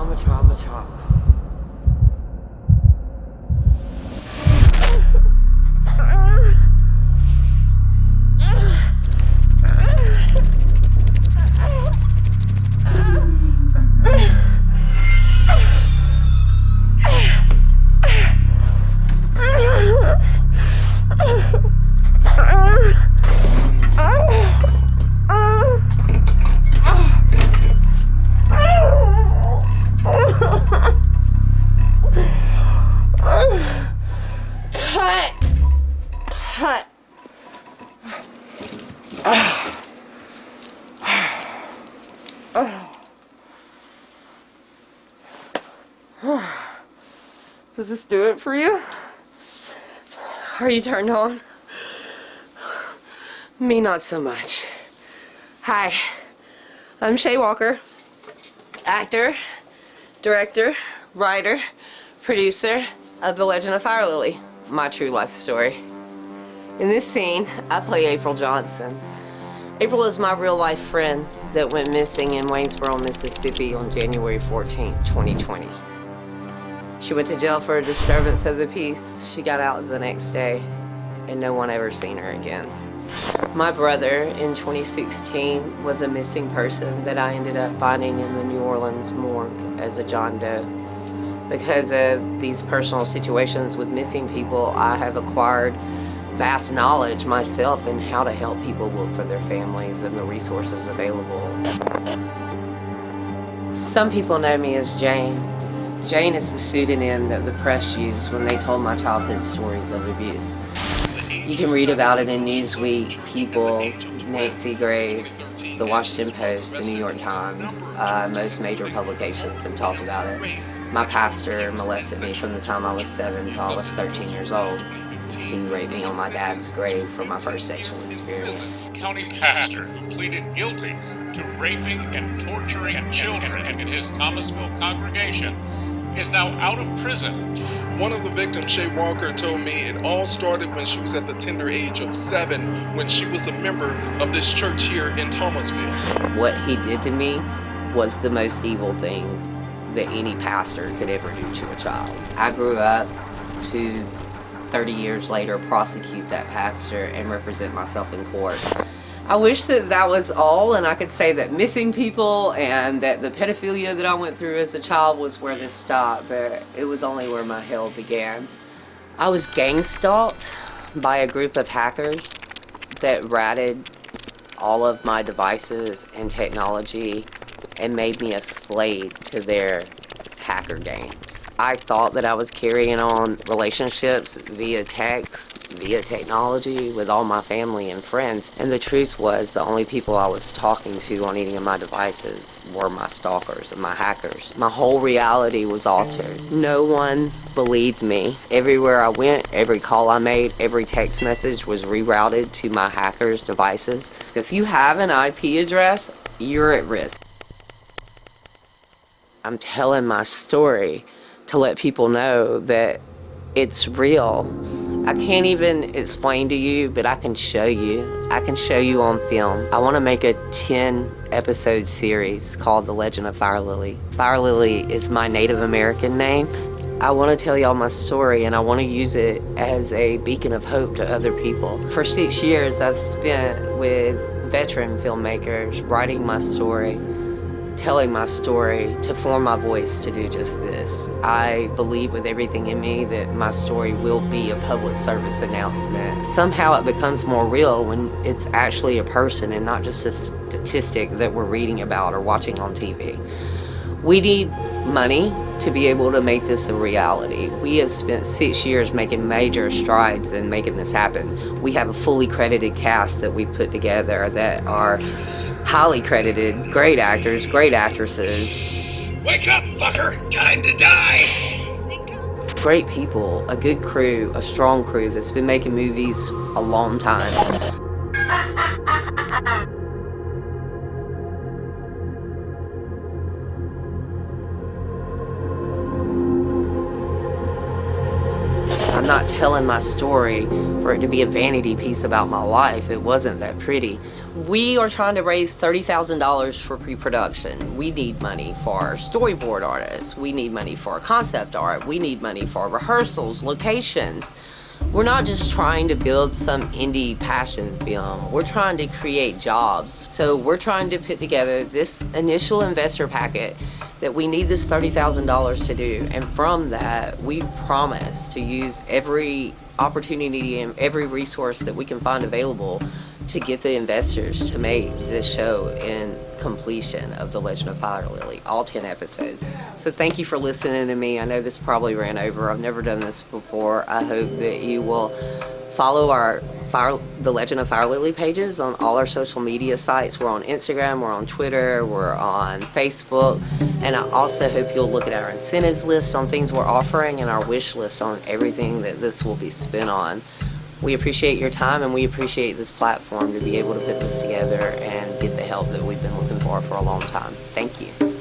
trauma, trauma, trauma. Cut. Does this do it for you? Are you turned on? Me, not so much. Hi, I'm Shay Walker, actor, director, writer, producer of The Legend of Firelily, my true life story. In this scene, I play April Johnson. April is my real life friend that went missing in Waynesboro, Mississippi on January 14, 2020. She went to jail for a disturbance of the peace. She got out the next day and no one ever seen her again. My brother in 2016 was a missing person that I ended up finding in the New Orleans morgue as a John Doe. Because of these personal situations with missing people, I have acquired vast knowledge myself in how to help people look for their families and the resources available. Some people know me as Jane. Jane is the pseudonym that the press used when they told my childhood stories of abuse. You can read about it in Newsweek, People, Nancy Grace, The Washington Post, The New York Times. Most major publications have talked about it. My pastor molested me from the time I was 7 till I was 13 years old. He raped me on my dad's grave for my first sexual experience. County pastor who pleaded guilty to raping and torturing children in his Thomasville congregation is now out of prison. One of the victims, Shay Walker, told me it all started when she was at the tender age of 7, when she was a member of this church here in Thomasville. What he did to me was the most evil thing that any pastor could ever do to a child. I grew up to 30 years later prosecute that pastor and represent myself in court. I wish that that was all and I could say that missing people and that the pedophilia that I went through as a child was where this stopped, but it was only where my hell began. I was gang stalked by a group of hackers that ratted all of my devices and technology and made me a slave to their hacker games. I thought that I was carrying on relationships via text, via technology with all my family and friends, and the truth was the only people I was talking to on any of my devices were my stalkers and my hackers. My whole reality was altered. No one believed me. Everywhere I went, every call I made, every text message was rerouted to my hackers' devices. If you have an IP address, you're at risk. I'm telling my story to let people know that it's real. I can't even explain to you, but I can show you. I can show you on film. I want to make a 10-episode series called The Legend of Firelily. Firelily is my Native American name. I want to tell y'all my story and I want to use it as a beacon of hope to other people. For 6 years, I've spent with veteran filmmakers writing my story, telling my story to form my voice to do just this. I believe with everything in me that my story will be a public service announcement. Somehow it becomes more real when it's actually a person and not just a statistic that we're reading about or watching on TV. We need money to be able to make this a reality. We have spent 6 years making major strides in making this happen. We have a fully credited cast that we put together that are highly credited, great actors, great actresses. Wake up, fucker! Time to die! Great people, a good crew, a strong crew that's been making movies a long time. I'm not telling my story for it to be a vanity piece about my life. It wasn't that pretty. We are trying to raise $30,000 for pre-production. We need money for our storyboard artists. We need money for our concept art. We need money for rehearsals, locations. We're not just trying to build some indie passion film. We're trying to create jobs. So we're trying to put together this initial investor packet that we need this $30,000 to do. And from that, we promise to use every opportunity and every resource that we can find available to get the investors to make this show in completion of The Legend of Firelily, all 10 episodes. So thank you for listening to me. I know this probably ran over. I've never done this before. I hope that you will follow our The Legend of Firelily pages on all our social media sites. We're on Instagram, we're on Twitter, we're on Facebook, and I also hope you'll look at our incentives list on things we're offering and our wish list on everything that this will be spent on. We appreciate your time, and we appreciate this platform to be able to put this together and get the help that we've been looking for a long time. Thank you.